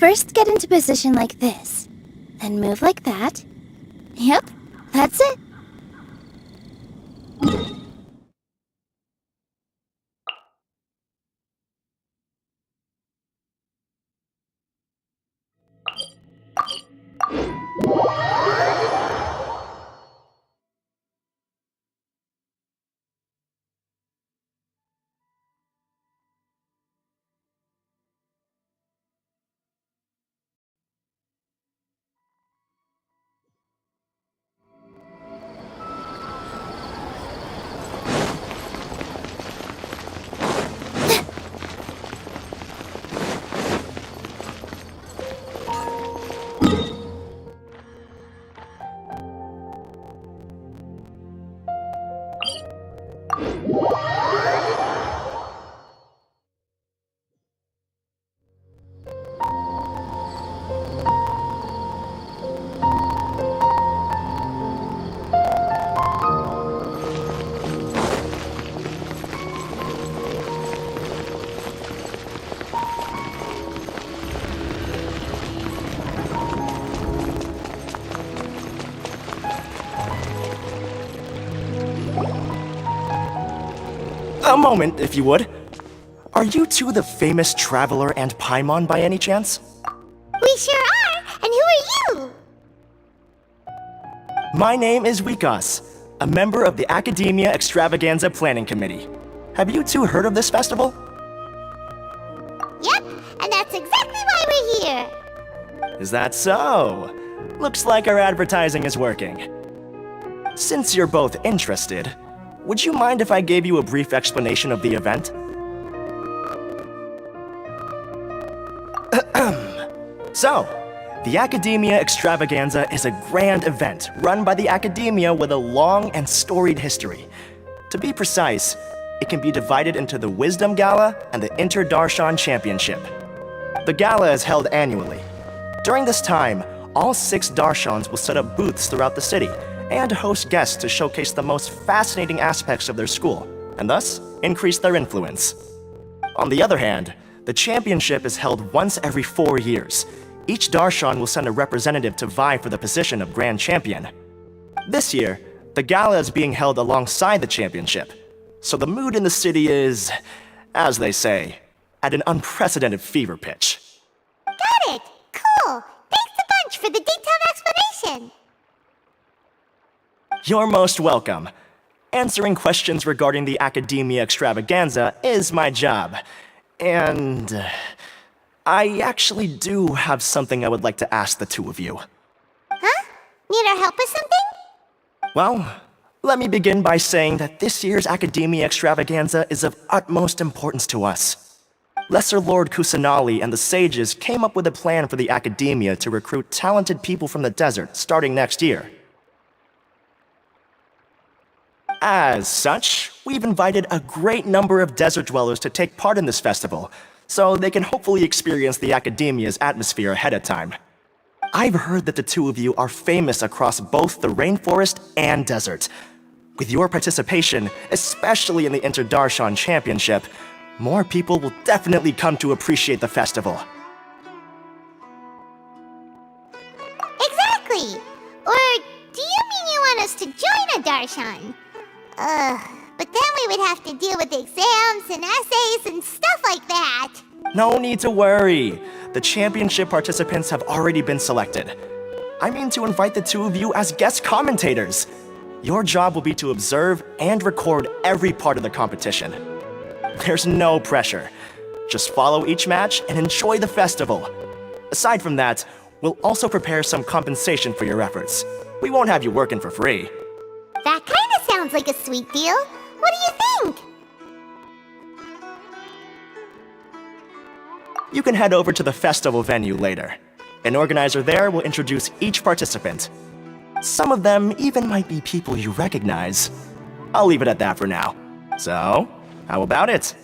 first get into position like this, then move like that. Yep, that's it. A moment, if you would. Are you two the famous Traveler and Paimon by any chance? We sure are! And who are you? My name is Wikas, a member of the Academia Extravaganza Planning Committee. Have you two heard of this festival? Yep, and that's exactly why we're here. Is that so? Looks like our advertising is working. Since you're both interested, would you mind if I gave you a brief explanation of the event? So, the Academia Extravaganza is a grand event run by the Academia with a long and storied history. To be precise, it can be divided into the Wisdom Gala and the Inter-Darshan Championship. The gala is held annually. During this time, all 6 Darshans will set up booths throughout the city and host guests to showcase the most fascinating aspects of their school, and thus increase their influence. On the other hand, the championship is held once every 4 years. Each Darshan will send a representative to vie for the position of Grand Champion. This year, the gala is being held alongside the championship, so the mood in the city is, as they say, at an unprecedented fever pitch. Got it! Cool! Thanks a bunch for the detailed explanation! You're most welcome. Answering questions regarding the Academia Extravaganza is my job. And I actually do have something I would like to ask the two of you. Huh? Need our help with something? Well, let me begin by saying that this year's Academia Extravaganza is of utmost importance to us. Lesser Lord Kusanali and the sages came up with a plan for the Academia to recruit talented people from the desert starting next year. As such, we've invited a great number of desert dwellers to take part in this festival, so they can hopefully experience the Academia's atmosphere ahead of time. I've heard that the two of you are famous across both the rainforest and desert. With your participation, especially in the Inter-Darshan Championship, more people will definitely come to appreciate the festival. Exactly! Or do you mean you want us to join a Darshan? But then we would have to deal with exams and essays and stuff like that. No need to worry. The championship participants have already been selected. I mean to invite the two of you as guest commentators. Your job will be to observe and record every part of the competition. There's no pressure. Just follow each match and enjoy the festival. Aside from that, we'll also prepare some compensation for your efforts. We won't have you working for free. That kinda sounds like a sweet deal. What do you think? You can head over to the festival venue later. An organizer there will introduce each participant. Some of them even might be people you recognize. I'll leave it at that for now. So, how about it?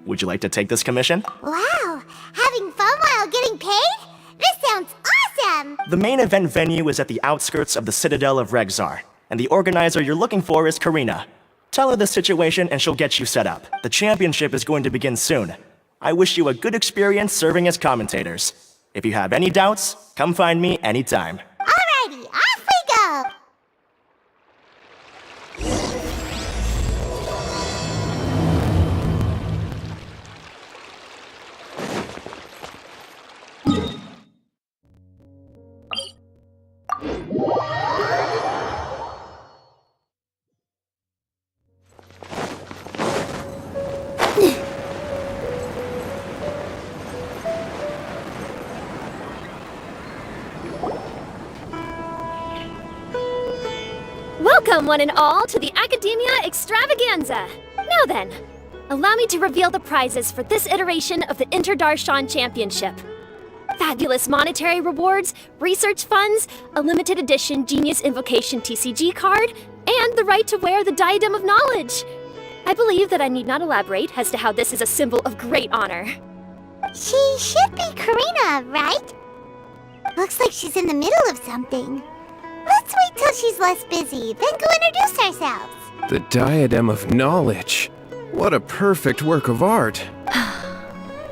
Would you like to take this commission? Wow! Having fun while getting paid? This sounds awesome! The main event venue is at the outskirts of the Citadel of Regzar, and the organizer you're looking for is Karina. Tell her the situation and she'll get you set up. The championship is going to begin soon. I wish you a good experience serving as commentators. If you have any doubts, come find me anytime. Alrighty, off we go! Welcome, one and all, to the Academia Extravaganza! Now then, allow me to reveal the prizes for this iteration of the Inter-Darshan Championship. Fabulous monetary rewards, research funds, a limited edition Genius Invocation TCG card, and the right to wear the Diadem of Knowledge. I believe that I need not elaborate as to how this is a symbol of great honor. She should be Karina, right? Looks like she's in the middle of something. Let's wait till she's less busy, then go introduce ourselves. The Diadem of Knowledge. What a perfect work of art.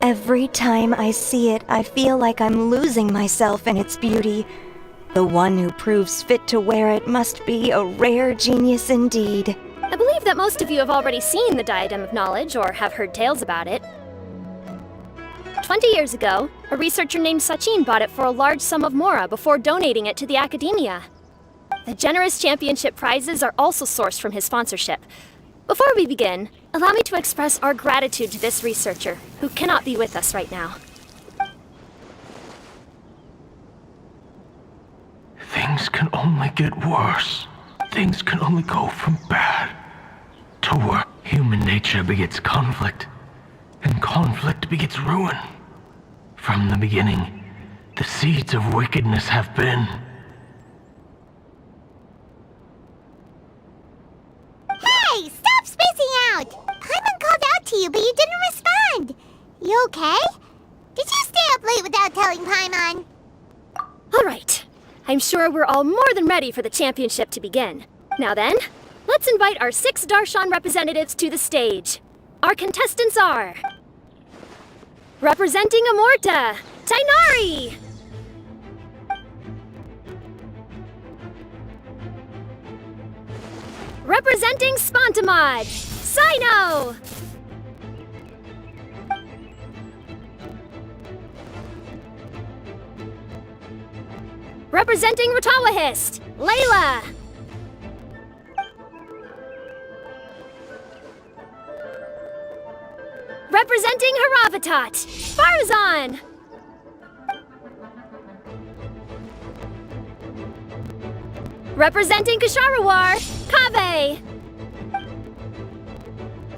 Every time I see it, I feel like I'm losing myself in its beauty. The one who proves fit to wear it must be a rare genius indeed. I believe that most of you have already seen the Diadem of Knowledge or have heard tales about it. 20 years ago, a researcher named Sachin bought it for a large sum of mora before donating it to the Academia. The generous championship prizes are also sourced from his sponsorship. Before we begin, allow me to express our gratitude to this researcher, who cannot be with us right now. Things can only get worse. Things can only go from bad to worse. Human nature begets conflict, and conflict begets ruin. From the beginning, the seeds of wickedness have been. Hey, stop spacing out! Paimon called out to you, but you didn't respond. You okay? Did you stay up late without telling Paimon? All right. I'm sure we're all more than ready for the championship to begin. Now then, let's invite our 6 Darshan representatives to the stage. Our contestants are... Representing Amorta, Tainari! Representing Spontamod, Sino! Representing Ratawahist, Layla! Representing Haravatat, Farazan! Representing Kasharawar, Kaveh!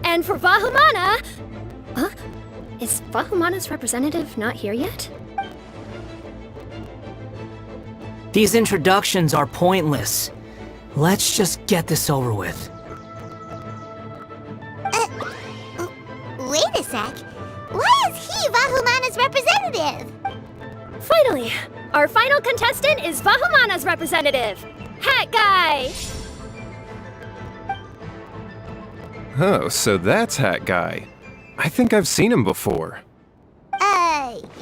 And for Vahumana... Huh? Is Vahumana's representative not here yet? These introductions are pointless. Let's just get this over with. Wait a sec. Why is he Vahumana's representative? Finally, our final contestant is Vahumana's representative, Hat Guy! Oh, so that's Hat Guy. I think I've seen him before.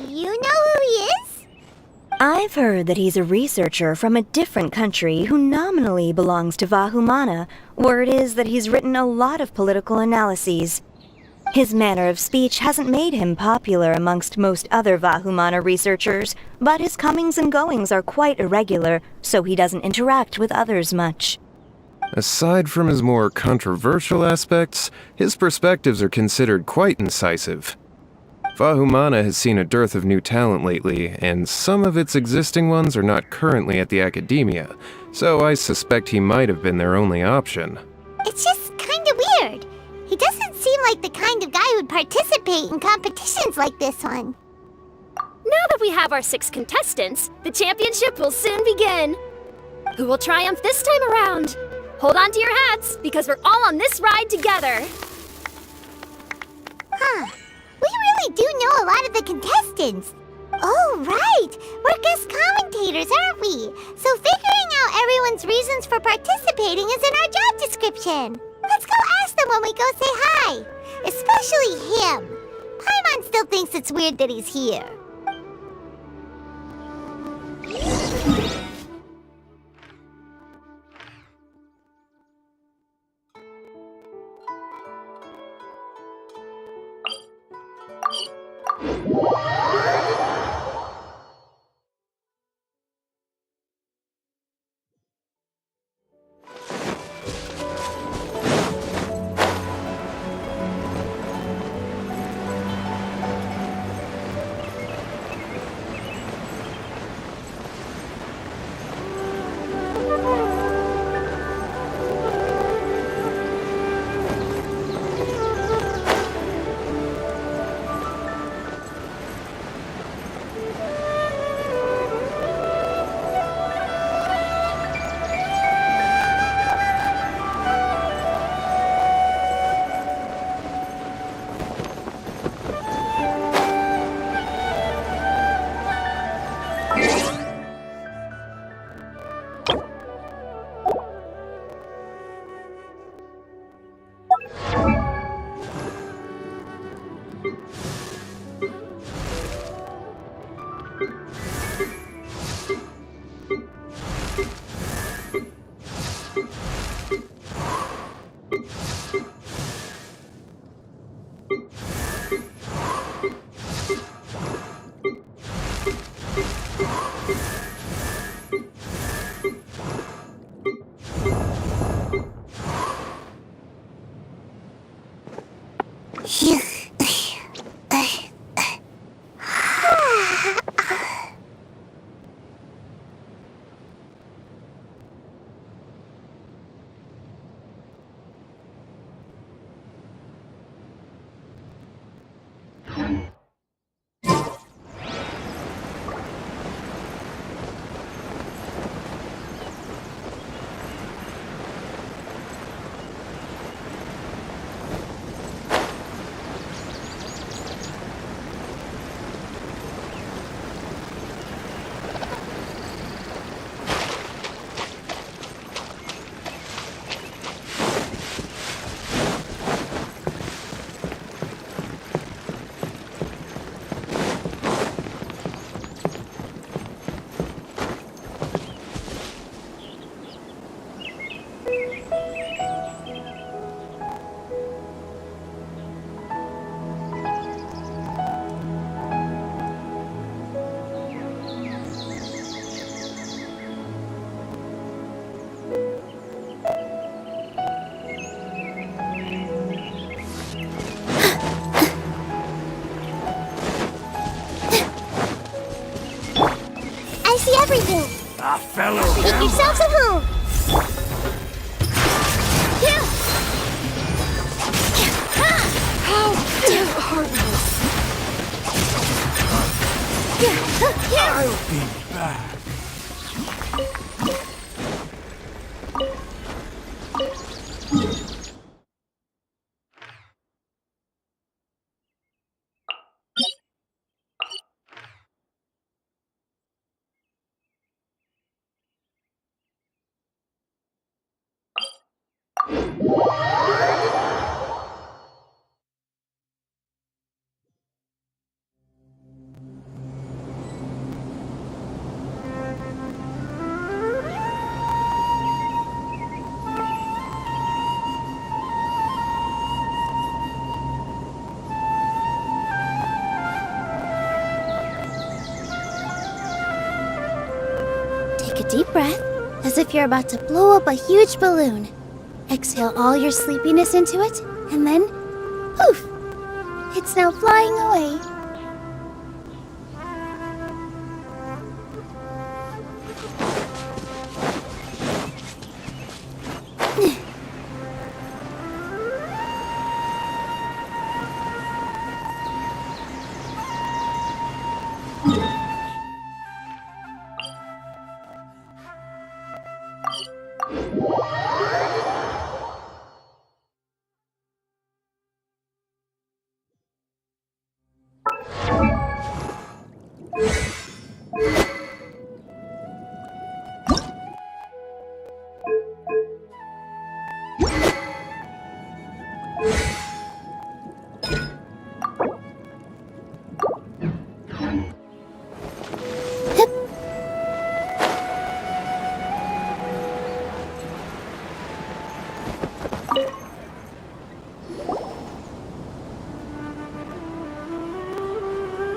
You know who he is? I've heard that he's a researcher from a different country who nominally belongs to Vahumana. Word is that he's written a lot of political analyses. His manner of speech hasn't made him popular amongst most other Vahumana researchers, but his comings and goings are quite irregular, so he doesn't interact with others much. Aside from his more controversial aspects, his perspectives are considered quite incisive. Vahumana has seen a dearth of new talent lately, and some of its existing ones are not currently at the Academia, so I suspect he might have been their only option. It's just kinda weird. He doesn't seem like the kind of guy who'd participate in competitions like this one. Now that we have our 6 contestants, the championship will soon begin. Who will triumph this time around? Hold on to your hats, because we're all on this ride together. Huh. We really do know a lot of the contestants. Oh, right. We're guest commentators, aren't we? So figuring out everyone's reasons for participating is in our job description. Let's go ask them when we go say hi. Especially him. Paimon still thinks it's weird that he's here. I see everything. A fellow Make yourselves at home. I'll be back. Take a deep breath, as if you're about to blow up a huge balloon. Exhale all your sleepiness into it, and then, poof! It's now flying away.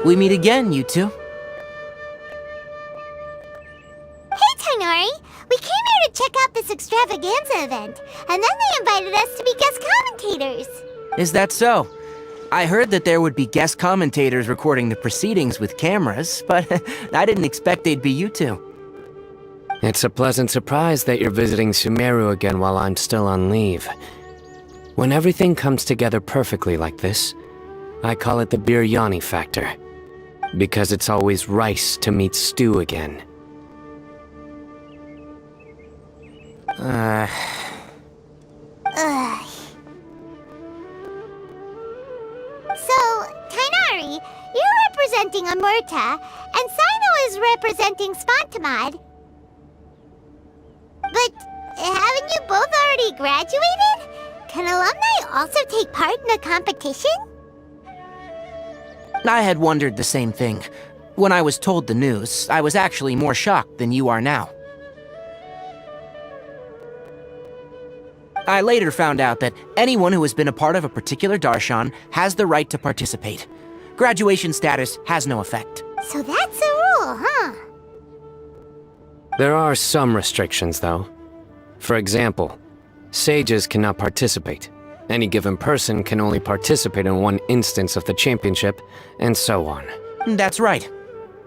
we meet again, you two. Hey, Tainari! We came here to check out this extravaganza event, and then they invited us to be guest commentators. Is that so? I heard that there would be guest commentators recording the proceedings with cameras, but I didn't expect they'd be you two. It's a pleasant surprise that you're visiting Sumeru again while I'm still on leave. When everything comes together perfectly like this, I call it the biryani factor. Because it's always rice to meet stew again. Ugh. So, Tainari, you're representing Amurta, and Sino is representing Spontamad. But haven't you both already graduated? Can alumni also take part in a competition? I had wondered the same thing. When I was told the news, I was actually more shocked than you are now. I later found out that anyone who has been a part of a particular darshan has the right to participate. Graduation status has no effect. So that's a rule, huh? There are some restrictions, though. For example, sages cannot participate. Any given person can only participate in one instance of the championship, and so on. That's right.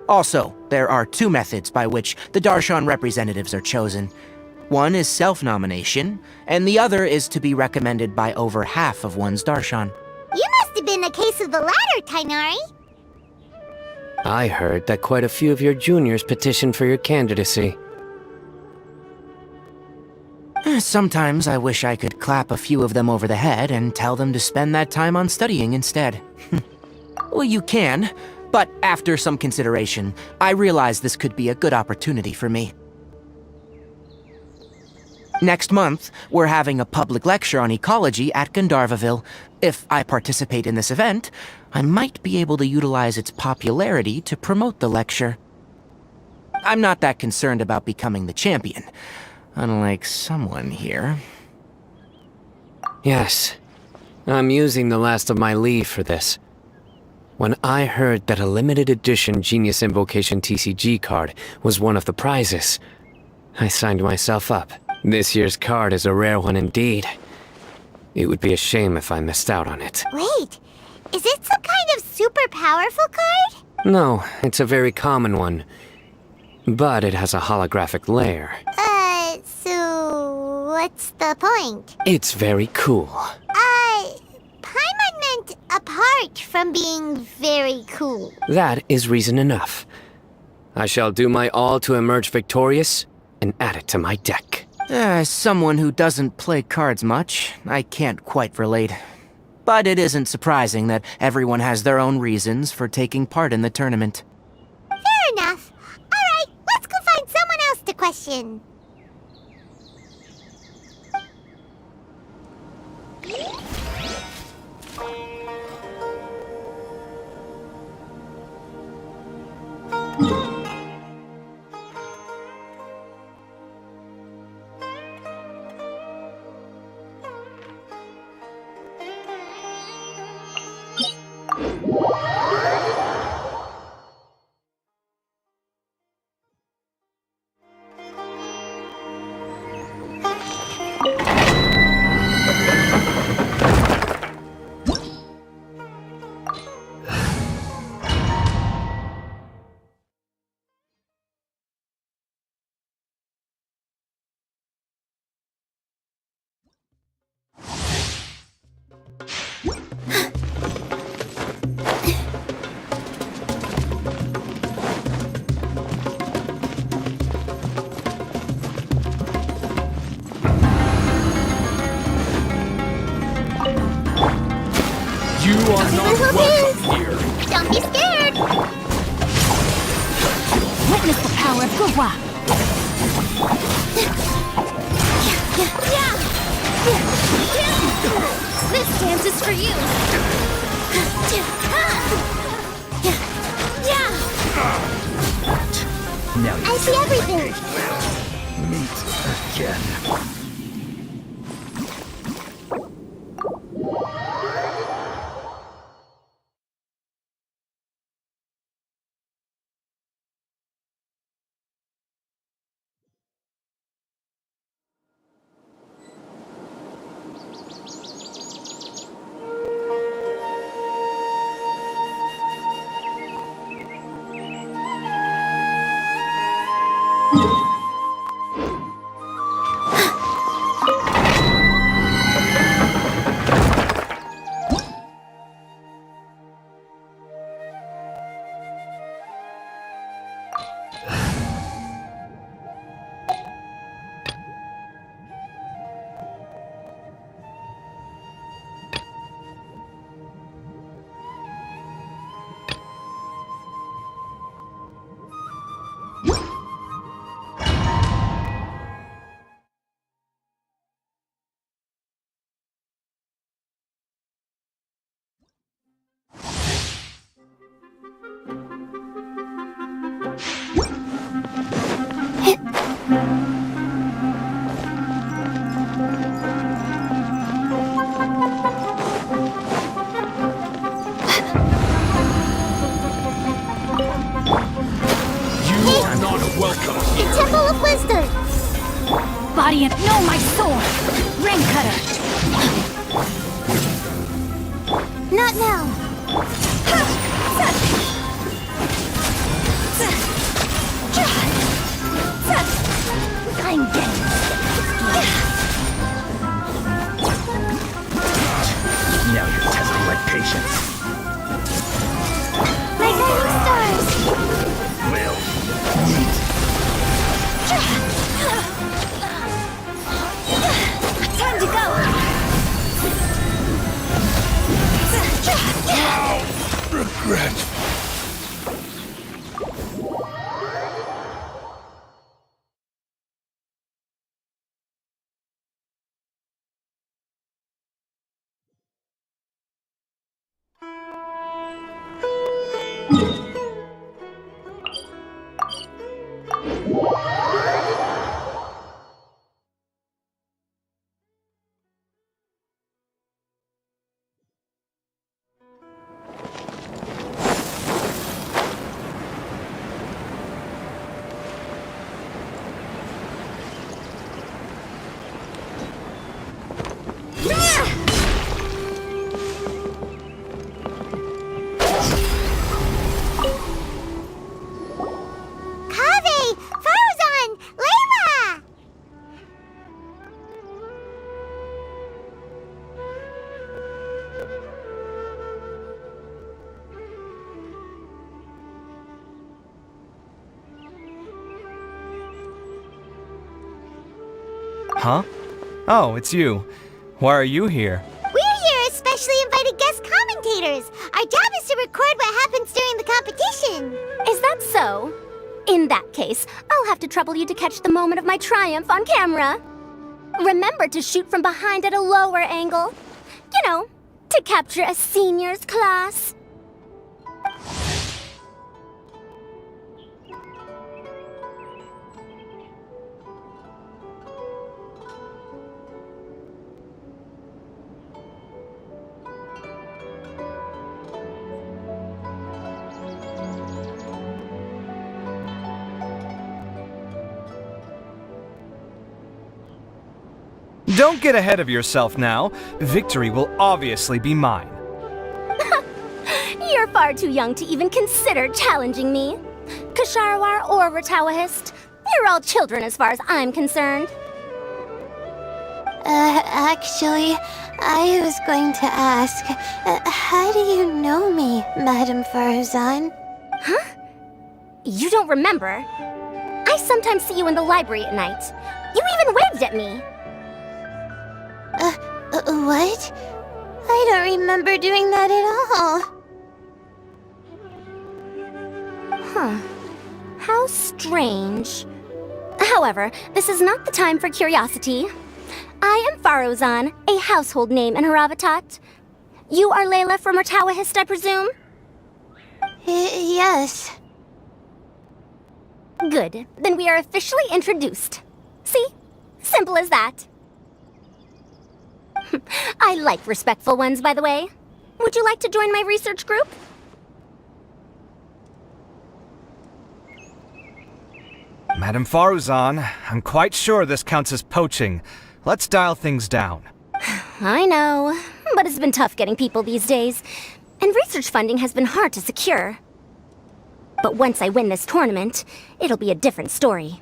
Also, there are two methods by which the darshan representatives are chosen. One is self-nomination, and the other is to be recommended by over half of one's darshan. You must have been a case of the latter, Tainari. I heard that quite a few of your juniors petitioned for your candidacy. Sometimes I wish I could clap a few of them over the head and tell them to spend that time on studying instead. Well, you can, but after some consideration, I realize this could be a good opportunity for me. Next month, we're having a public lecture on ecology at Gandharvaville. If I participate in this event, I might be able to utilize its popularity to promote the lecture. I'm not that concerned about becoming the champion, unlike someone here. Yes, I'm using the last of my leave for this. When I heard that a limited edition Genius Invocation TCG card was one of the prizes, I signed myself up. This year's card is a rare one indeed. It would be a shame if I missed out on it. Wait, is it some kind of super powerful card? No, it's a very common one. But it has a holographic layer. So what's the point? It's very cool. Paimon meant apart from being very cool. That is reason enough. I shall do my all to emerge victorious and add it to my deck. As someone who doesn't play cards much, I can't quite relate. But it isn't surprising that everyone has their own reasons for taking part in the tournament. Fair enough. Alright, let's go find someone else to question. You are not welcome here. Don't be scared. Witness the power of Gurwa! This dance is for you! Now I see everything. meet again. The Temple of Wisdom! Body of no, my sword! Ring cutter! Not now! I'm getting Now you're testing my patience. Magnetic stars! Will. time to go! Regret. Kaveh! Farazan! Layla! Huh? Oh, it's you. Why are you here? We're here as specially invited guest commentators. Our job is to record what happens during the competition. Is that so? In that case, I'll have to trouble you to catch the moment of my triumph on camera. Remember to shoot from behind at a lower angle. You know, to capture a seniors class. Don't get ahead of yourself now. Victory will obviously be mine. You're far too young to even consider challenging me. Kasharwar or Ratawahist, you're all children as far as I'm concerned. Actually, I was going to ask, how do you know me, Madame Farazan? Huh? You don't remember? I sometimes see you in the library at night. You even waved at me. What? I don't remember doing that at all. Huh. How strange. However, this is not the time for curiosity. I am Farozan, a household name in Haravatat. You are Layla from Ratawahist, I presume? Yes. Good. Then we are officially introduced. See? Simple as that. I like respectful ones, by the way. Would you like to join my research group? Madame Faruzan, I'm quite sure this counts as poaching. Let's dial things down. I know, but it's been tough getting people these days. And research funding has been hard to secure. But once I win this tournament, it'll be a different story.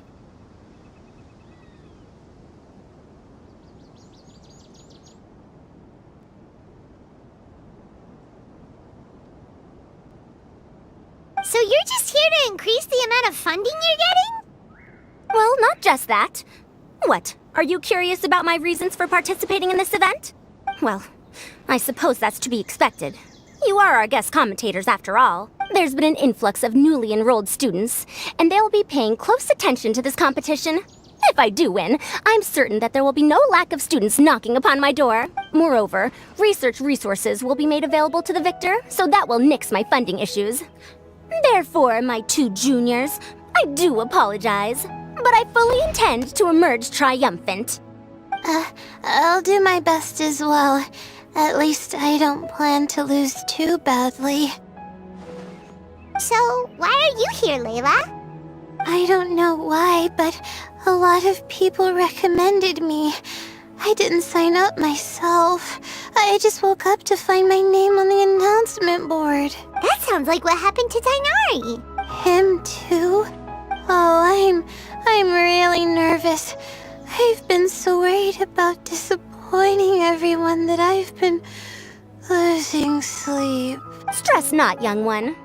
So you're just here to increase the amount of funding you're getting? Well, not just that. What, are you curious about my reasons for participating in this event? Well, I suppose that's to be expected. You are our guest commentators after all. There's been an influx of newly enrolled students, and they'll be paying close attention to this competition. If I do win, I'm certain that there will be no lack of students knocking upon my door. Moreover, research resources will be made available to the victor, so that will nix my funding issues. Therefore, my two juniors, I do apologize, but I fully intend to emerge triumphant. I'll do my best as well. At least I don't plan to lose too badly. So, why are you here, Layla? I don't know why, but a lot of people recommended me. I didn't sign up myself. I just woke up to find my name on the announcement board. That sounds like what happened to Tainari. Him too? Oh, I'm really nervous. I've been so worried about disappointing everyone that I've been losing sleep. Stress not, young one.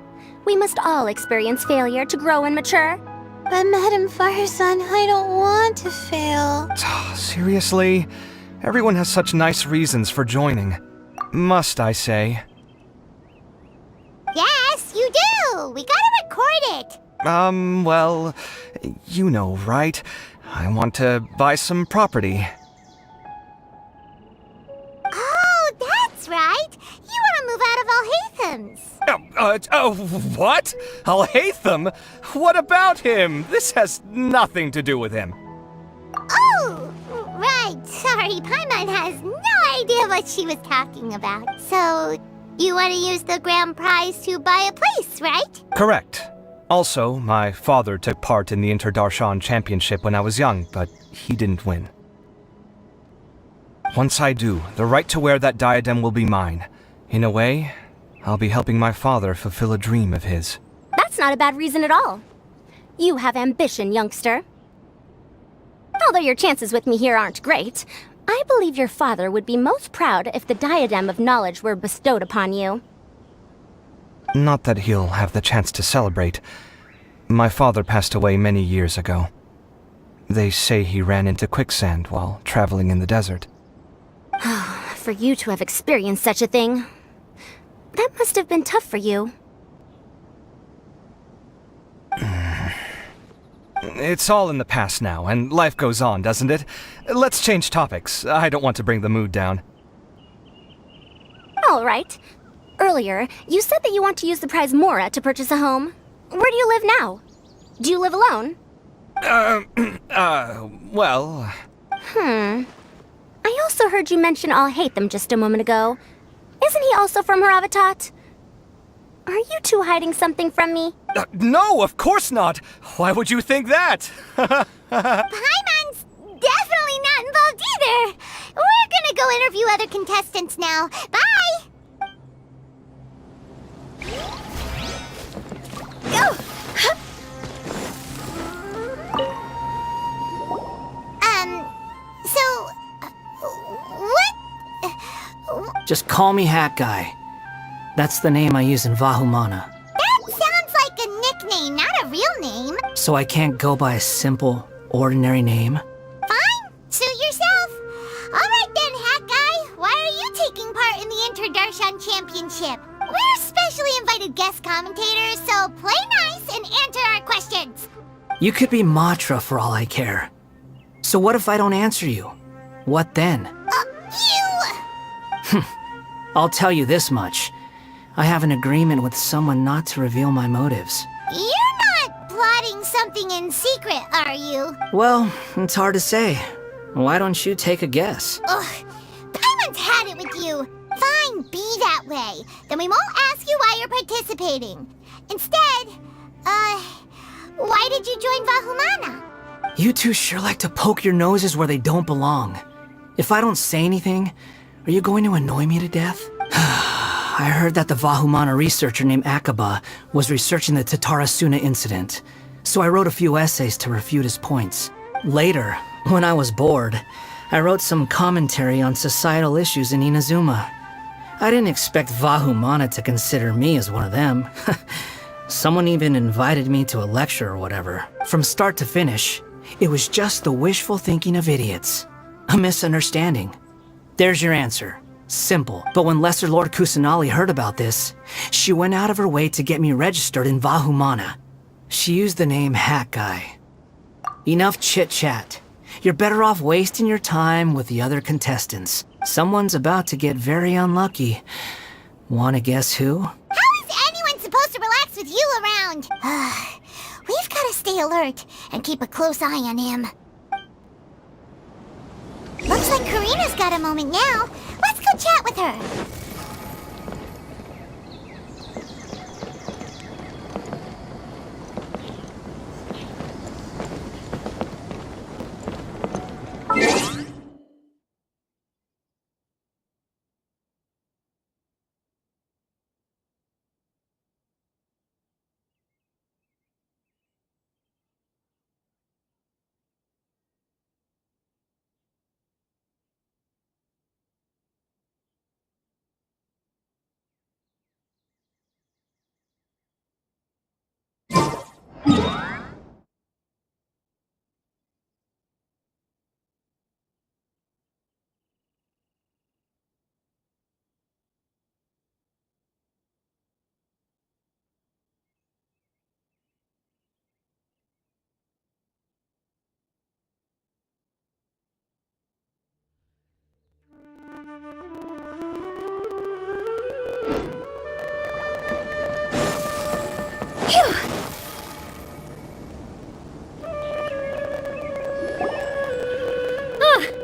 We must all experience failure to grow and mature. But Madame Farzan, I don't want to fail. Seriously? Everyone has such nice reasons for joining. Must I say? Yes, you do! We gotta record it! Well, you know, right? I want to buy some property. Oh, that's right! You want to move out of Alhatham's. What? Alhaitham? What about him? This has nothing to do with him. Oh, right. Sorry, Paimon has no idea what she was talking about. So, you want to use the grand prize to buy a place, right? Correct. Also, my father took part in the Interdarshan Championship when I was young, but he didn't win. Once I do, the right to wear that diadem will be mine. In a way, I'll be helping my father fulfill a dream of his. That's not a bad reason at all. You have ambition, youngster. Although your chances with me here aren't great, I believe your father would be most proud if the diadem of knowledge were bestowed upon you. Not that he'll have the chance to celebrate. My father passed away many years ago. They say he ran into quicksand while traveling in the desert. For you to have experienced such a thing, that must have been tough for you. It's all in the past now, and life goes on, doesn't it? Let's change topics. I don't want to bring the mood down. All right. Earlier, you said that you want to use the prize Mora to purchase a home. Where do you live now? Do you live alone? Well... I also heard you mention Alhaitham just a moment ago. Isn't he also from Haravatat? Are you two hiding something from me? No, of course not! Why would you think that? Paimon's definitely not involved either! We're gonna go interview other contestants now. Bye! Go! So... what? Just call me Hat Guy. That's the name I use in Vahumana. That sounds like a nickname, not a real name. So I can't go by a simple, ordinary name? Fine, suit yourself. Alright then, Hat Guy. Why are you taking part in the Interdarshan Championship? We're specially invited guest commentators, so play nice and answer our questions. You could be Matra for all I care. So what if I don't answer you? What then? You... I'll tell you this much. I have an agreement with someone not to reveal my motives. You're not plotting something in secret, are you? Well, it's hard to say. Why don't you take a guess? Ugh, Paimon's had it with you. Fine, be that way. Then we won't ask you why you're participating. Instead, why did you join Vahumana? You two sure like to poke your noses where they don't belong. If I don't say anything, are you going to annoy me to death? I heard that the Vahumana researcher named Akaba was researching the Tatarasuna incident, so I wrote a few essays to refute his points. Later, when I was bored, I wrote some commentary on societal issues in Inazuma. I didn't expect Vahumana to consider me as one of them. Someone even invited me to a lecture or whatever. From start to finish, it was just the wishful thinking of idiots. A misunderstanding. There's your answer. Simple. But when Lesser Lord Kusanali heard about this, she went out of her way to get me registered in Vahumana. She used the name Hat Guy. Enough chit-chat. You're better off wasting your time with the other contestants. Someone's about to get very unlucky. Wanna guess who? How is anyone supposed to relax with you around? We've gotta stay alert and keep a close eye on him. Looks like Karina's got a moment now. Let's go chat with her.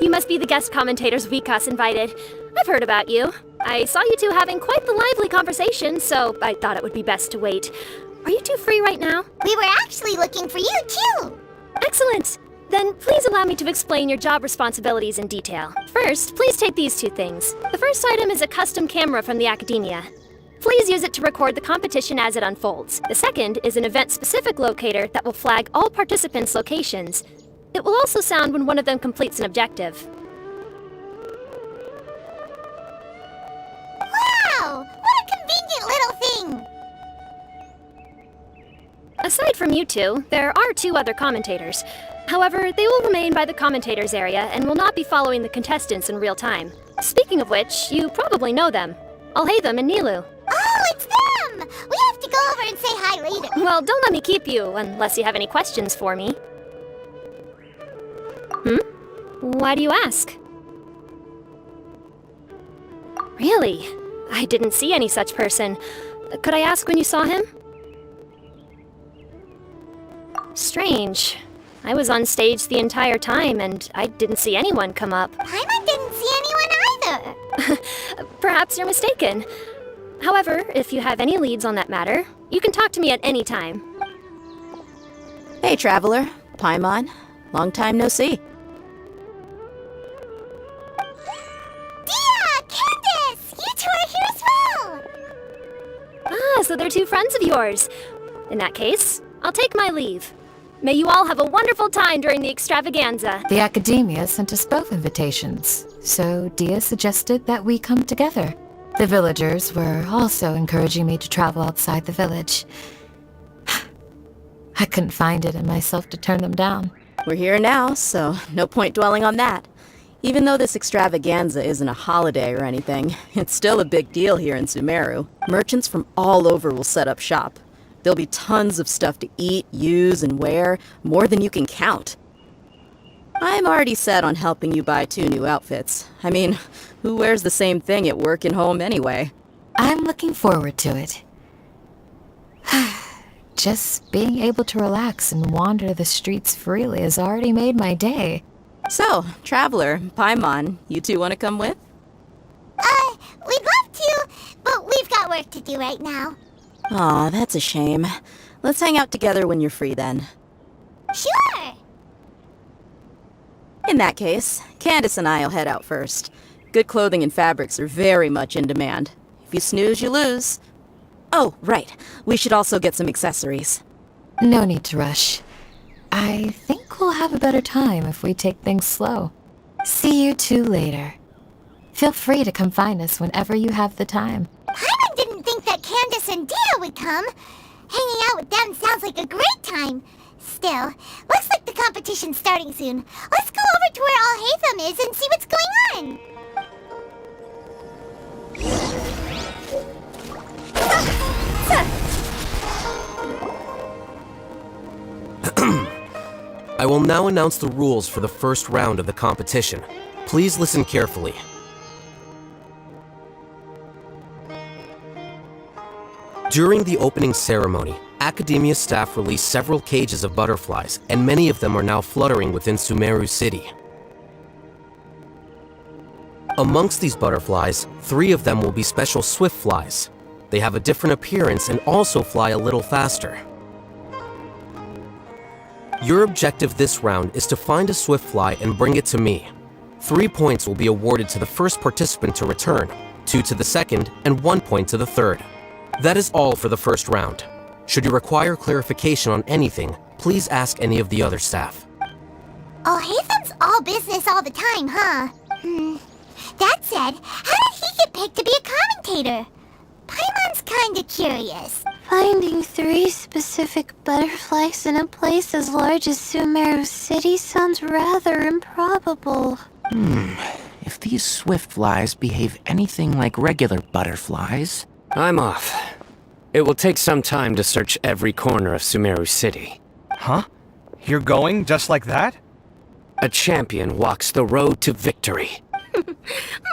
You must be the guest commentators Vikas invited. I've heard about you. I saw you two having quite the lively conversation, so I thought it would be best to wait. Are you two free right now? We were actually looking for you, too. Excellent! Then please allow me to explain your job responsibilities in detail. First, please take these two things. The first item is a custom camera from the Academia. Please use it to record the competition as it unfolds. The second is an event-specific locator that will flag all participants' locations. It will also sound when one of them completes an objective. Wow! What a convenient little thing! Aside from you two, there are two other commentators. However, they will remain by the commentators area and will not be following the contestants in real time. Speaking of which, you probably know them. Alhaitham and Nilu. Oh, it's them! We have to go over and say hi later. Well, don't let me keep you, unless you have any questions for me. Why do you ask? Really? I didn't see any such person. Could I ask when you saw him? Strange. I was on stage the entire time, and I didn't see anyone come up. Paimon didn't see anyone either. Perhaps you're mistaken. However, if you have any leads on that matter, you can talk to me at any time. Hey, Traveler. Paimon. Long time no see. Dia! Candace! You two are here as well! Ah, so they're two friends of yours. In that case, I'll take my leave. May you all have a wonderful time during the extravaganza. The Academia sent us both invitations, so Dia suggested that we come together. The villagers were also encouraging me to travel outside the village. I couldn't find it in myself to turn them down. We're here now, so no point dwelling on that. Even though this extravaganza isn't a holiday or anything, it's still a big deal here in Sumeru. Merchants from all over will set up shop. There'll be tons of stuff to eat, use, and wear, more than you can count. I'm already set on helping you buy 2 new outfits. I mean, who wears the same thing at work and home anyway? I'm looking forward to it. Just being able to relax and wander the streets freely has already made my day. So, Traveler, Paimon, you two want to come with? We'd love to, but we've got work to do right now. Aw, that's a shame. Let's hang out together when you're free then. Sure! In that case, Candace and I'll head out first. Good clothing and fabrics are very much in demand. If you snooze, you lose. Oh, right. We should also get some accessories. No need to rush. I think we'll have a better time if we take things slow. See you two later. Feel free to come find us whenever you have the time. Paimon didn't think that Candace and Dia would come. Hanging out with them sounds like a great time. Still, looks like the competition's starting soon. Let's go over to where Alhaitham is and see what's going on. I will now announce the rules for the first round of the competition. Please listen carefully. During the opening ceremony, Academia staff released several cages of butterflies, and many of them are now fluttering within Sumeru City. Amongst these butterflies, 3 of them will be special swift flies. They have a different appearance and also fly a little faster. Your objective this round is to find a swift fly and bring it to me. 3 points will be awarded to the first participant to return, 2 to the second, and 1 point to the third. That is all for the first round. Should you require clarification on anything, please ask any of the other staff. Oh, Haytham's all business all the time, huh? That said, how did he get picked to be a commentator? Paimon's kinda curious. Finding 3 specific butterflies in a place as large as Sumeru City sounds rather improbable. If these swift flies behave anything like regular butterflies... I'm off. It will take some time to search every corner of Sumeru City. Huh? You're going just like that? A champion walks the road to victory.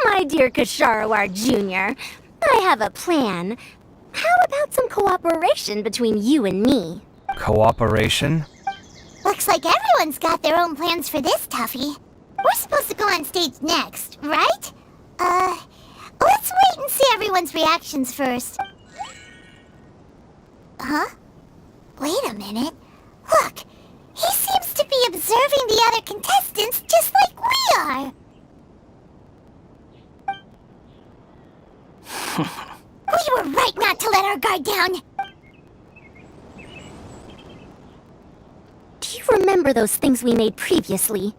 My dear Kasharawar Jr., I have a plan. How about some cooperation between you and me? Cooperation? Looks like everyone's got their own plans for this, Tuffy. We're supposed to go on stage next, right? Let's wait and see everyone's reactions first. Huh? Wait a minute. Look, he seems to be observing the other contestants just like we are. We were right not to let our guard down. Do you remember those things we made previously?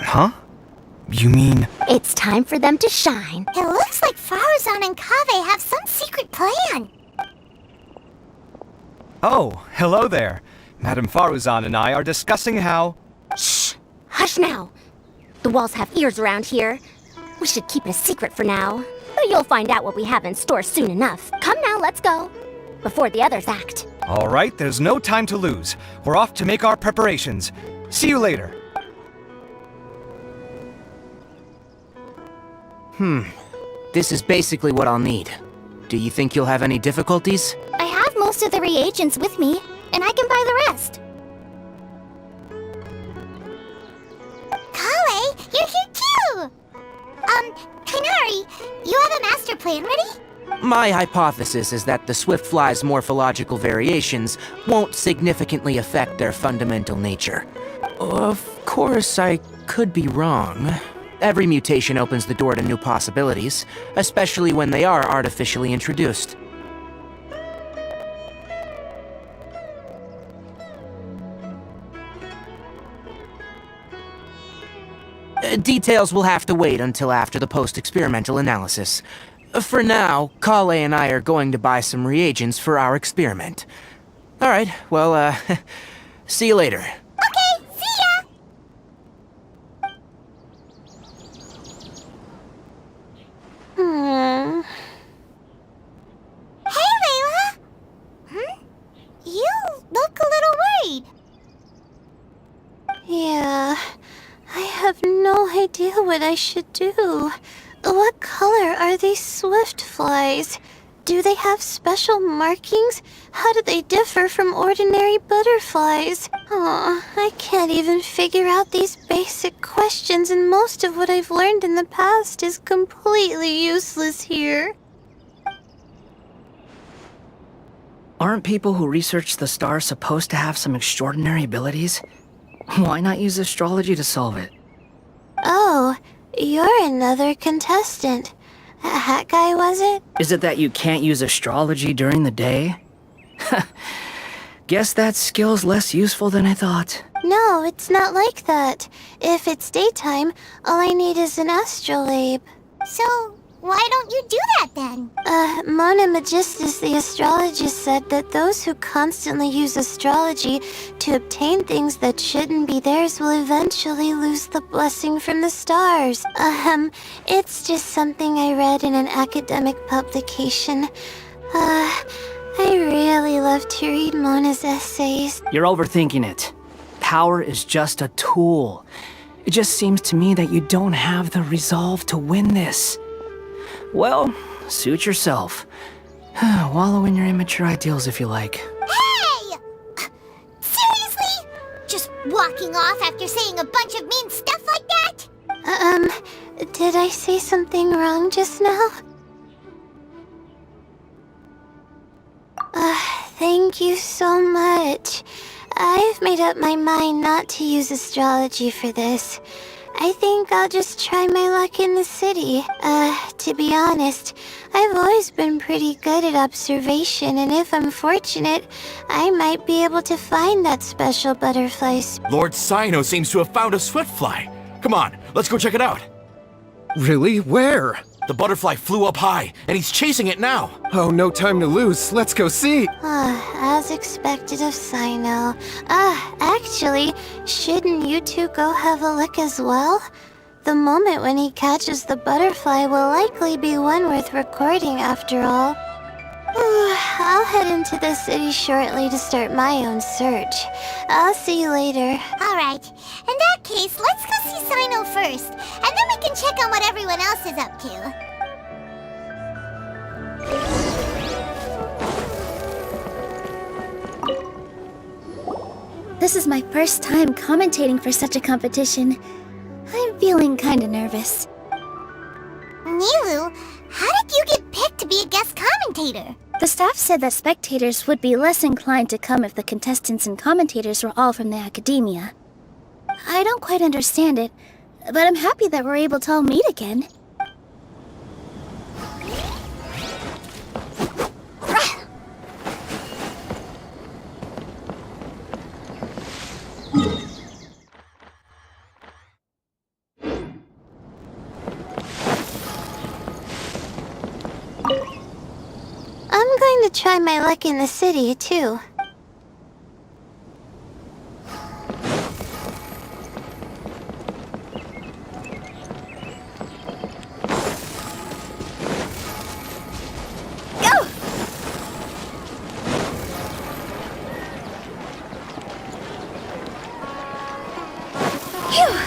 Huh? You mean... It's time for them to shine. It looks like Faruzan and Kaveh have some secret plan. Oh, hello there. Madame Faruzan and I are discussing how... Shh! Hush now. The walls have ears around here. We should keep it a secret for now. But you'll find out what we have in store soon enough. Come now, let's go. Before the others act. All right, there's no time to lose. We're off to make our preparations. See you later. This is basically what I'll need. Do you think you'll have any difficulties? I have most of the reagents with me, and I can buy the rest. Kale, you're here too! Kainari, you have a master plan ready? My hypothesis is that the swift fly's morphological variations won't significantly affect their fundamental nature. Of course, I could be wrong. Every mutation opens the door to new possibilities, especially when they are artificially introduced. Details will have to wait until after the post-experimental analysis. For now, Kale and I are going to buy some reagents for our experiment. Alright, well, see you later. Okay, see ya! Hey, Layla! You look a little worried. Yeah, I have no idea what I should do. What color are these swift flies? Do they have special markings? How do they differ from ordinary butterflies? Aw, I can't even figure out these basic questions, and most of what I've learned in the past is completely useless here. Aren't people who research the stars supposed to have some extraordinary abilities? Why not use astrology to solve it? Oh, you're another contestant. That guy, was it? Is it that you can't use astrology during the day? Guess that skill's less useful than I thought. No, it's not like that. If it's daytime, all I need is an astrolabe. So, why don't you do that then? Mona Magistus, the astrologist, said that those who constantly use astrology to obtain things that shouldn't be theirs will eventually lose the blessing from the stars. It's just something I read in an academic publication. I really love to read Mona's essays. You're overthinking it. Power is just a tool. It just seems to me that you don't have the resolve to win this. Well, suit yourself. Wallow in your immature ideals if you like. Hey! Seriously? Just walking off after saying a bunch of mean stuff like that? Did I say something wrong just now? Thank you so much. I've made up my mind not to use astrology for this. I think I'll just try my luck in the city. To be honest, I've always been pretty good at observation, and if I'm fortunate, I might be able to find that special butterfly. Lord Sino seems to have found a swiftfly. Come on, let's go check it out. Really? Where? The butterfly flew up high, and he's chasing it now. Oh, no time to lose. Let's go see. As expected of Sino. Actually, shouldn't you two go have a look as well? The moment when he catches the butterfly will likely be one worth recording after all. I'll head into the city shortly to start my own search. I'll see you later. Alright, in that case, let's go see Sino first, and then we can check on what everyone else is up to. This is my first time commentating for such a competition. I'm feeling kinda nervous. Nilu, how did you get picked to be a guest commentator? The staff said that spectators would be less inclined to come if the contestants and commentators were all from the academia. I don't quite understand it, but I'm happy that we're able to all meet again. I'm going to try my luck in the city, too. Go! Phew!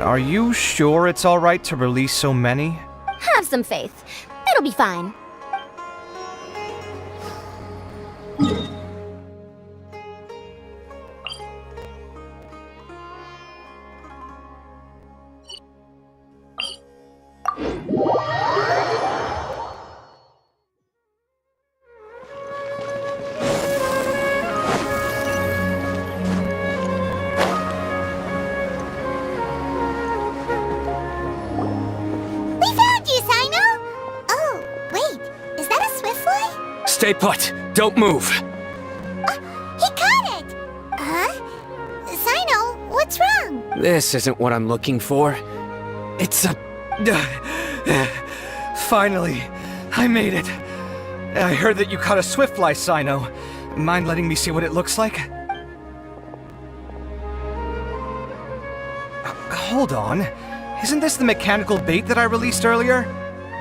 Are you sure it's alright to release so many? Have some faith. It'll be fine. Stay put. Don't move. He caught it! Huh? Sino, what's wrong? This isn't what I'm looking for. It's a... Finally, I made it. I heard that you caught a swiftfly, Sino. Mind letting me see what it looks like? Hold on. Isn't this the mechanical bait that I released earlier?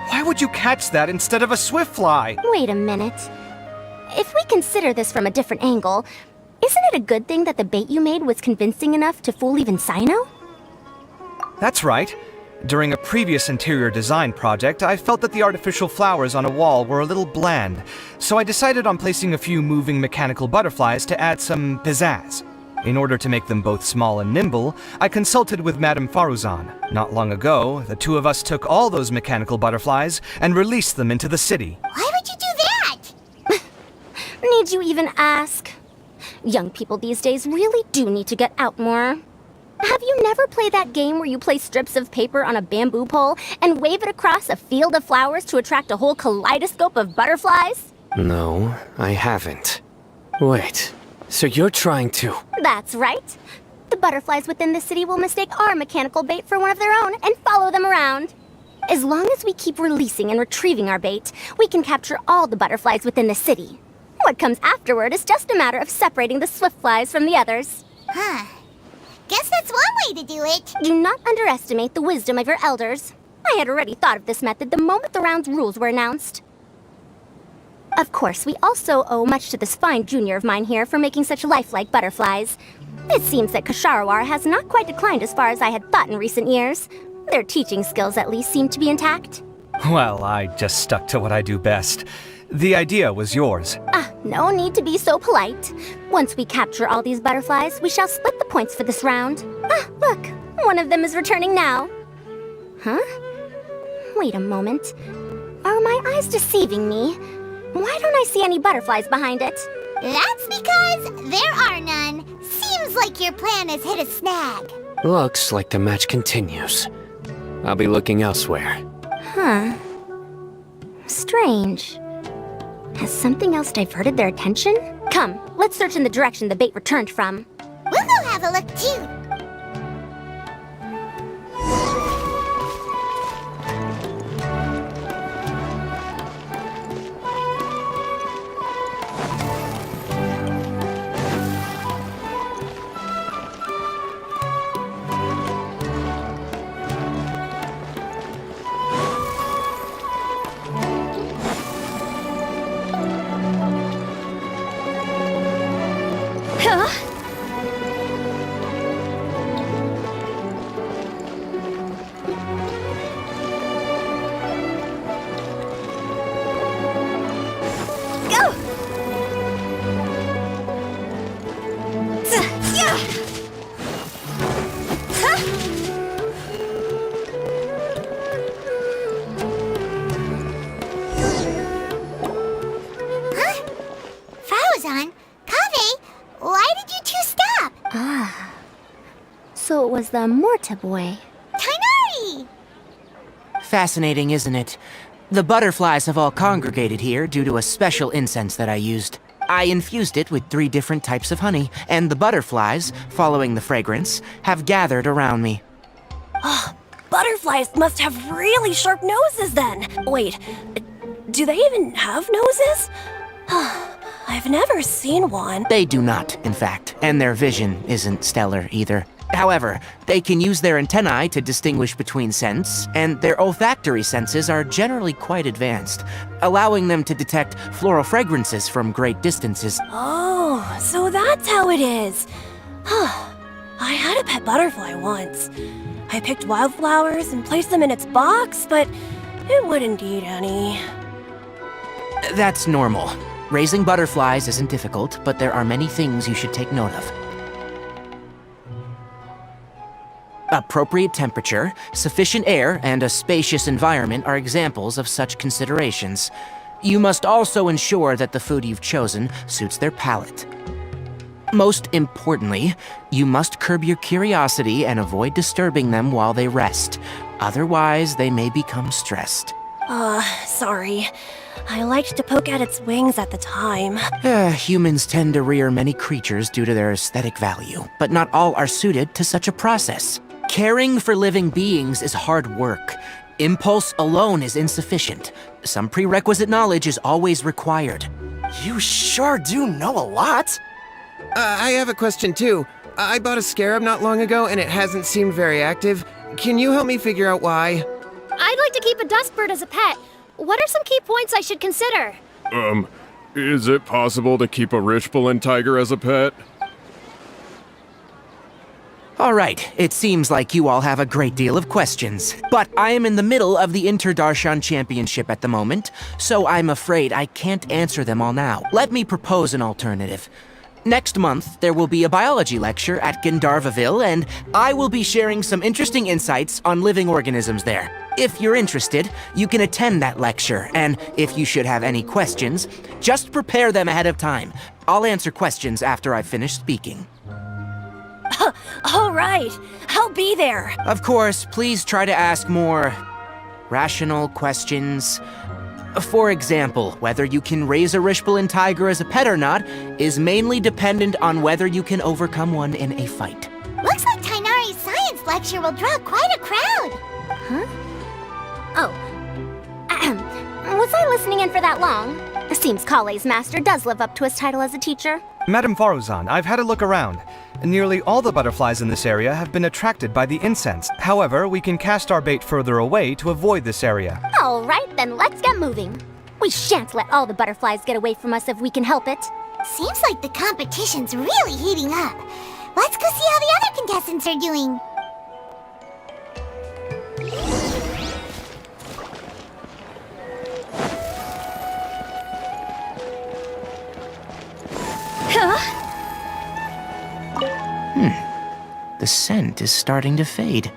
Why would you catch that instead of a swiftfly? Wait a minute. If we consider this from a different angle, isn't it a good thing that the bait you made was convincing enough to fool even Sino? That's right. During a previous interior design project, I felt that the artificial flowers on a wall were a little bland, so I decided on placing a few moving mechanical butterflies to add some pizzazz. In order to make them both small and nimble, I consulted with Madame Faruzan. Not long ago, the two of us took all those mechanical butterflies and released them into the city. Why would you do that? Need you even ask? Young people these days really do need to get out more. Have you never played that game where you place strips of paper on a bamboo pole and wave it across a field of flowers to attract a whole kaleidoscope of butterflies? No, I haven't. Wait, so you're trying to... That's right. The butterflies within the city will mistake our mechanical bait for one of their own and follow them around. As long as we keep releasing and retrieving our bait, we can capture all the butterflies within the city. What comes afterward is just a matter of separating the swiftflies from the others. Huh. Guess that's one way to do it. Do not underestimate the wisdom of your elders. I had already thought of this method the moment the round's rules were announced. Of course, we also owe much to this fine junior of mine here for making such lifelike butterflies. It seems that Kasharawar has not quite declined as far as I had thought in recent years. Their teaching skills at least seem to be intact. Well, I just stuck to what I do best. The idea was yours. No need to be so polite. Once we capture all these butterflies, we shall split the points for this round. Look, one of them is returning now. Huh? Wait a moment. Are my eyes deceiving me? Why don't I see any butterflies behind it? That's because there are none. Seems like your plan has hit a snag. Looks like the match continues. I'll be looking elsewhere. Huh. Strange. Has something else diverted their attention? Come, let's search in the direction the bait returned from. We'll go have a look too. So it was the Morta boy. Tainari! Fascinating, isn't it? The butterflies have all congregated here due to a special incense that I used. I infused it with 3 different types of honey, and the butterflies, following the fragrance, have gathered around me. Oh, butterflies must have really sharp noses then. Wait, do they even have noses? I've never seen one. They do not, in fact, and their vision isn't stellar either. However, they can use their antennae to distinguish between scents, and their olfactory senses are generally quite advanced, allowing them to detect floral fragrances from great distances. Oh, so that's how it is. I had a pet butterfly once. I picked wildflowers and placed them in its box, but it wouldn't eat any. That's normal. Raising butterflies isn't difficult, but there are many things you should take note of. Appropriate temperature, sufficient air, and a spacious environment are examples of such considerations. You must also ensure that the food you've chosen suits their palate. Most importantly, you must curb your curiosity and avoid disturbing them while they rest. Otherwise, they may become stressed. Sorry. I liked to poke at its wings at the time. Humans tend to rear many creatures due to their aesthetic value, but not all are suited to such a process. Caring for living beings is hard work. Impulse alone is insufficient. Some prerequisite knowledge is always required. You sure do know a lot. I have a question too. I bought a scarab not long ago and it hasn't seemed very active. Can you help me figure out why? I'd like to keep a dustbird as a pet. What are some key points I should consider? Is it possible to keep a Richbulin tiger as a pet? All right, it seems like you all have a great deal of questions. But I am in the middle of the Inter-Darshan Championship at the moment, so I'm afraid I can't answer them all now. Let me propose an alternative. Next month, there will be a biology lecture at Gandharvaville, and I will be sharing some interesting insights on living organisms there. If you're interested, you can attend that lecture, and if you should have any questions, just prepare them ahead of time. I'll answer questions after I've finished speaking. All right, I'll be there. Of course, please try to ask more rational questions. For example, whether you can raise a Richbulin tiger as a pet or not is mainly dependent on whether you can overcome one in a fight. Looks like Tainari's science lecture will draw quite a crowd. Huh? Oh. Was I listening in for that long? It seems Kale's master does live up to his title as a teacher. Madame Faruzan, I've had a look around. Nearly all the butterflies in this area have been attracted by the incense. However, we can cast our bait further away to avoid this area. All right, then let's get moving. We shan't let all the butterflies get away from us if we can help it. Seems like the competition's really heating up. Let's go see how the other contestants are doing. The scent is starting to fade.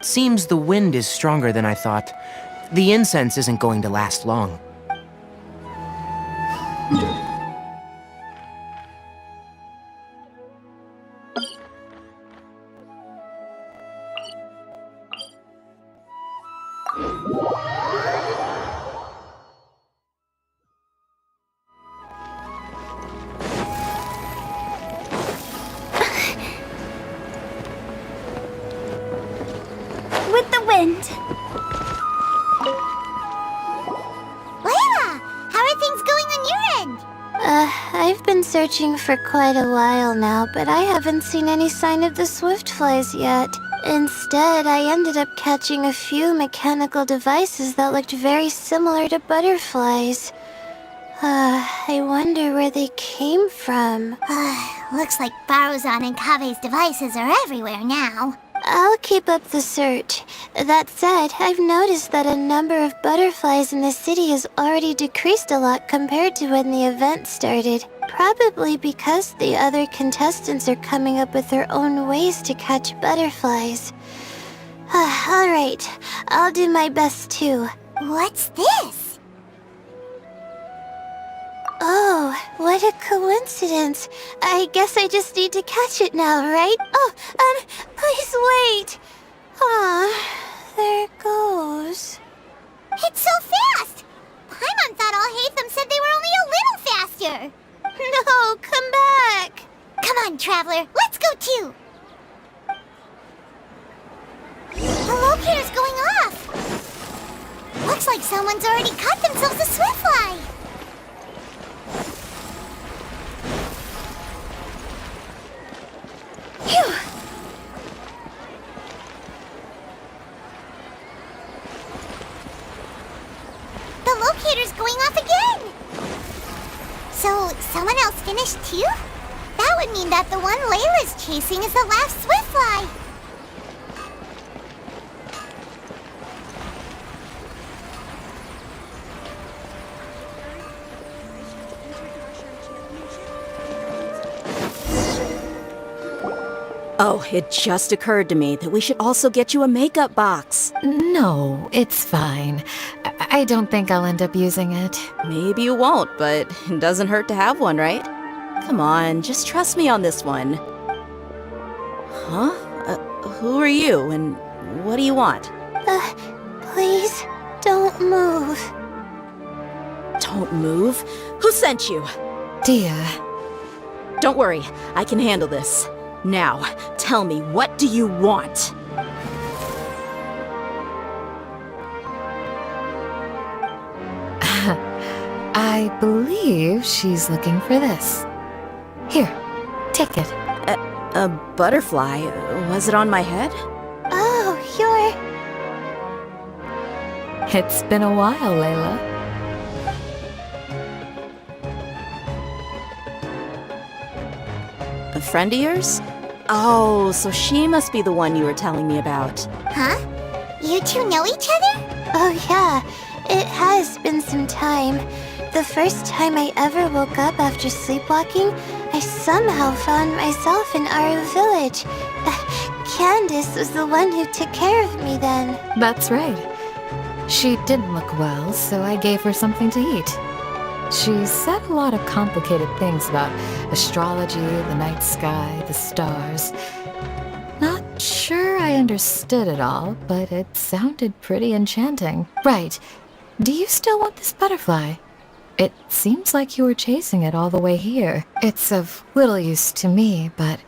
Seems the wind is stronger than I thought. The incense isn't going to last long. With the wind. Layla, how are things going on your end? I've been searching for quite a while now, but I haven't seen any sign of the swiftflies yet. Instead, I ended up catching a few mechanical devices that looked very similar to butterflies. I wonder where they came from. Looks like Faruzan and Kave's devices are everywhere now. I'll keep up the search. That said, I've noticed that a number of butterflies in the city has already decreased a lot compared to when the event started. Probably because the other contestants are coming up with their own ways to catch butterflies. Alright, I'll do my best too. What's this? Oh, what a coincidence. I guess I just need to catch it now, right? Oh, please wait. There it goes. It's so fast! Paimon thought all Hatham said they were only a little faster. No, come back. Come on, Traveler, let's go too. The locator's going off. Looks like someone's already caught themselves a swiftfly. Phew. The locator's going off again. So, someone else finished too? That would mean that the one Layla's chasing is the last swiftfly. Oh, it just occurred to me that we should also get you a makeup box. No, it's fine. I don't think I'll end up using it. Maybe you won't, but it doesn't hurt to have one, right? Come on, just trust me on this one. Huh? Who are you, and what do you want? Please, don't move. Don't move? Who sent you? Dia. Don't worry, I can handle this. Now, tell me, what do you want? I believe she's looking for this. Here, take it. A butterfly? Was it on my head? Oh, you're... It's been a while, Layla. A friend of yours? Oh, so she must be the one you were telling me about. Huh? You two know each other? Oh yeah, it has been some time. The first time I ever woke up after sleepwalking, I somehow found myself in our village. Candace was the one who took care of me then. That's right. She didn't look well, so I gave her something to eat. She said a lot of complicated things about astrology, the night sky, the stars. Not sure I understood it all, but it sounded pretty enchanting. Right. Do you still want this butterfly? It seems like you were chasing it all the way here. It's of little use to me, but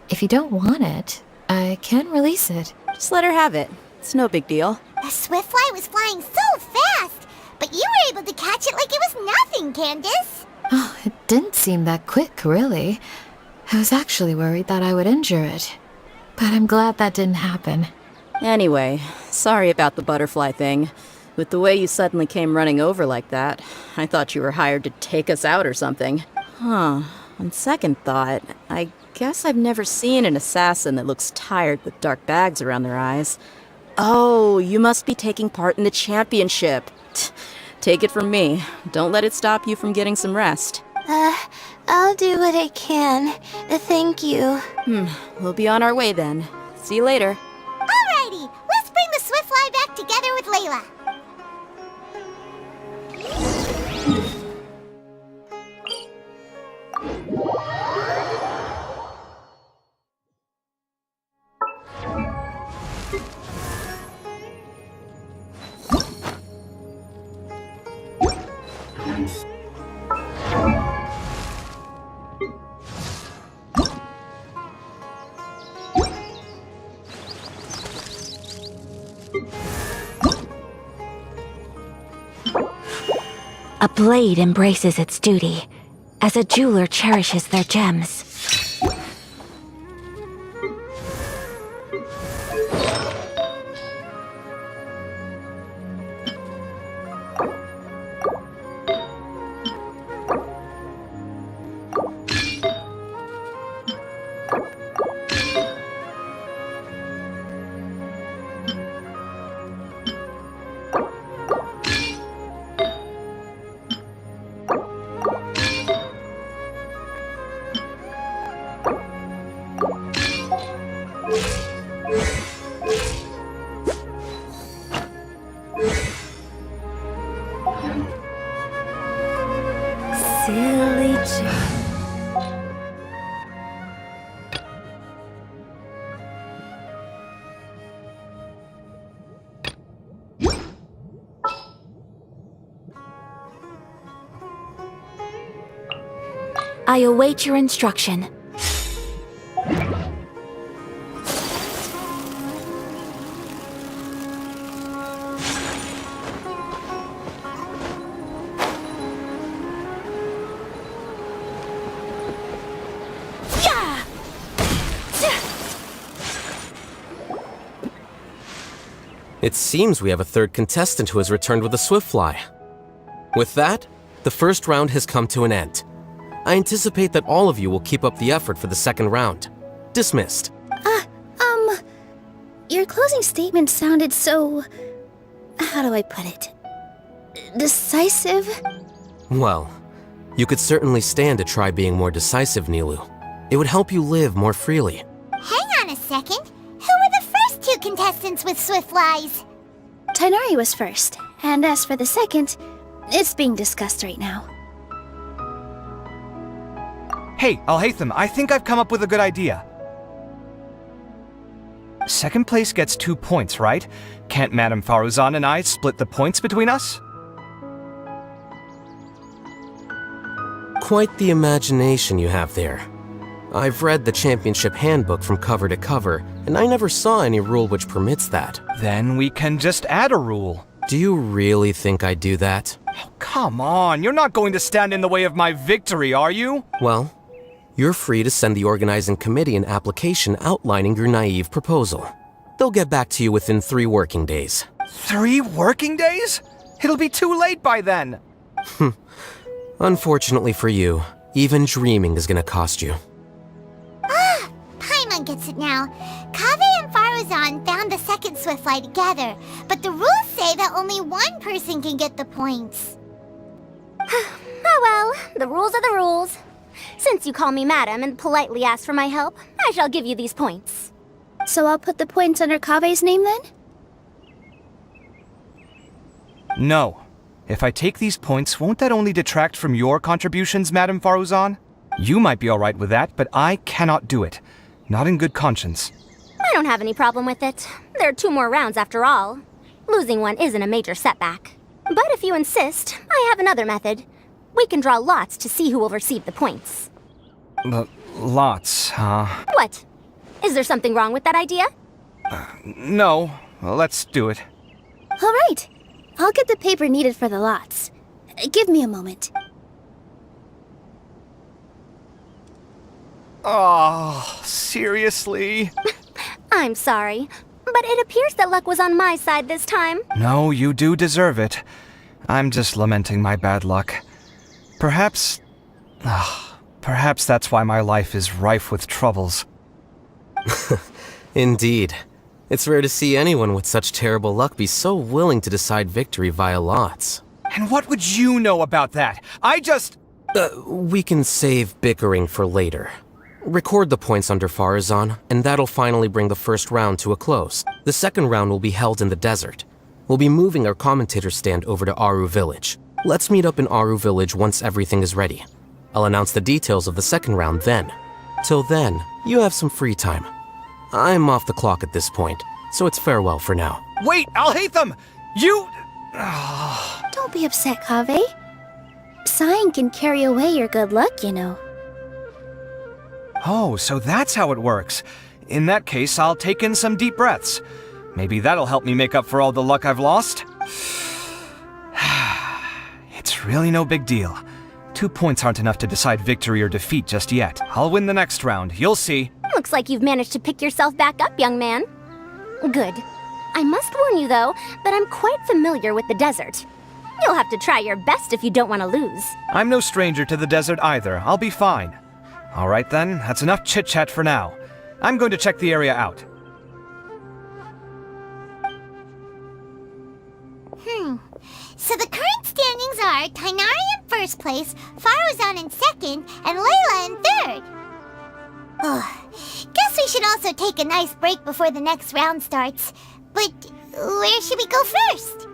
if you don't want it, I can release it. Just let her have it. It's no big deal. The Swiftfly was flying so fast, but you were able to catch it like it was nothing, Candace. Oh, it didn't seem that quick, really. I was actually worried that I would injure it. But I'm glad that didn't happen. Anyway, sorry about the butterfly thing. With the way you suddenly came running over like that, I thought you were hired to take us out or something. Huh. On second thought, I guess I've never seen an assassin that looks tired with dark bags around their eyes. Oh, you must be taking part in the championship. Take it from me. Don't let it stop you from getting some rest. I'll do what I can. Thank you. We'll be on our way then. See you later. Alrighty, let's bring the Swiftfly back together with Layla. A blade embraces its duty, as a jeweler cherishes their gems. Silly Jane. I await your instruction. It seems we have a third contestant who has returned with a Swiftfly. With that, the first round has come to an end. I anticipate that all of you will keep up the effort for the second round. Dismissed. Your closing statement sounded so... how do I put it? Decisive? Well, you could certainly stand to try being more decisive, Nilu. It would help you live more freely. Hang on a second. Who were the first two contestants with Swiftflies? Tainari was first, and as for the second, it's being discussed right now. Hey, Alhaitham, I think I've come up with a good idea. Second place gets 2 points, right? Can't Madame Faruzan and I split the points between us? Quite the imagination you have there. I've read the championship handbook from cover to cover, and I never saw any rule which permits that. Then we can just add a rule. Do you really think I'd do that? Oh, come on, you're not going to stand in the way of my victory, are you? Well, you're free to send the organizing committee an application outlining your naive proposal. They'll get back to you within 3 working days. 3 working days? It'll be too late by then. Unfortunately for you, even dreaming is gonna cost you. Paimon gets it now. Kaveh and Faruzan found the second Swiftfly together, but the rules say that only one person can get the points. Oh well, the rules are the rules. Since you call me madam and politely ask for my help, I shall give you these points. So I'll put the points under Kaveh's name then? No. If I take these points, won't that only detract from your contributions, Madame Faruzan? You might be alright with that, but I cannot do it. Not in good conscience. I don't have any problem with it. There are 2 more rounds after all. Losing one isn't a major setback. But if you insist, I have another method. We can draw lots to see who will receive the points. Lots, huh? What? Is there something wrong with that idea? No. Well, let's do it. All right. I'll get the paper needed for the lots. Give me a moment. Oh, seriously? I'm sorry, but it appears that luck was on my side this time. No, you do deserve it. I'm just lamenting my bad luck. Perhaps that's why my life is rife with troubles. Indeed. It's rare to see anyone with such terrible luck be so willing to decide victory via lots. And what would you know about that? We can save bickering for later. Record the points under Faruzan, and that'll finally bring the first round to a close. The second round will be held in the desert. We'll be moving our commentator stand over to Aru Village. Let's meet up in Aru Village once everything is ready. I'll announce the details of the second round then. Till then, you have some free time. I'm off the clock at this point, so it's farewell for now. Wait, Alhaitham! You... Don't be upset, Kaveh. Sighing can carry away your good luck, you know. Oh, so that's how it works. In that case, I'll take in some deep breaths. Maybe that'll help me make up for all the luck I've lost. It's really no big deal. 2 points aren't enough to decide victory or defeat just yet. I'll win the next round, you'll see. Looks like you've managed to pick yourself back up, young man. Good. I must warn you, though, that I'm quite familiar with the desert. You'll have to try your best if you don't want to lose. I'm no stranger to the desert either. I'll be fine. All right then, that's enough chit-chat for now. I'm going to check the area out. So the current standings are Tainari in first place, Faruzan in second, and Layla in third. Guess we should also take a nice break before the next round starts. But where should we go first?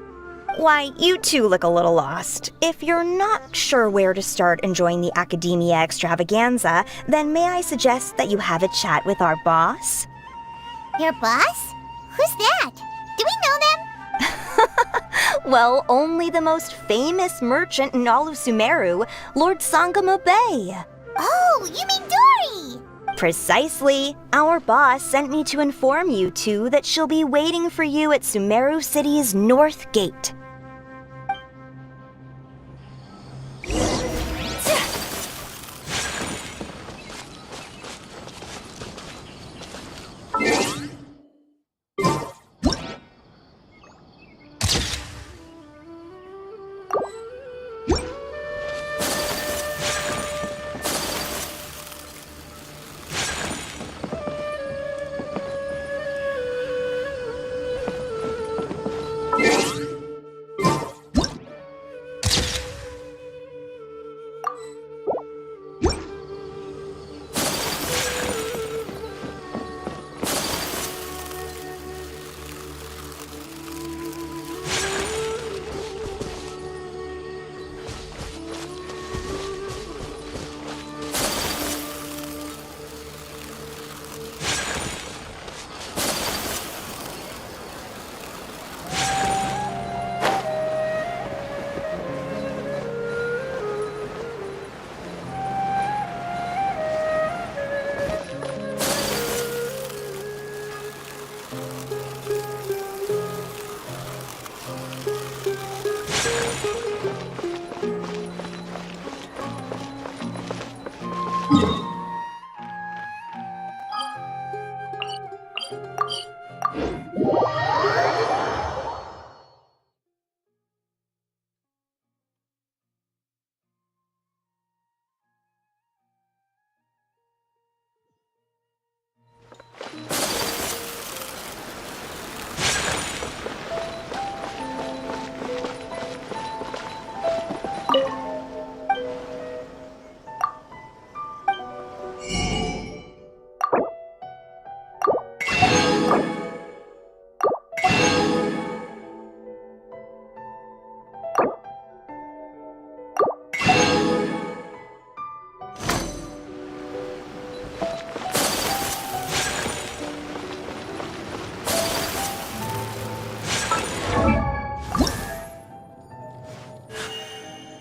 Why, you two look a little lost. If you're not sure where to start enjoying the Academia Extravaganza, then may I suggest that you have a chat with our boss? Your boss? Who's that? Do we know them? Well, only the most famous merchant in all of Sumeru, Lord Sangamo Bay. Oh, you mean Dory! Precisely. Our boss sent me to inform you two that she'll be waiting for you at Sumeru City's North Gate.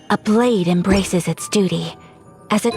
A blade embraces its duty. As it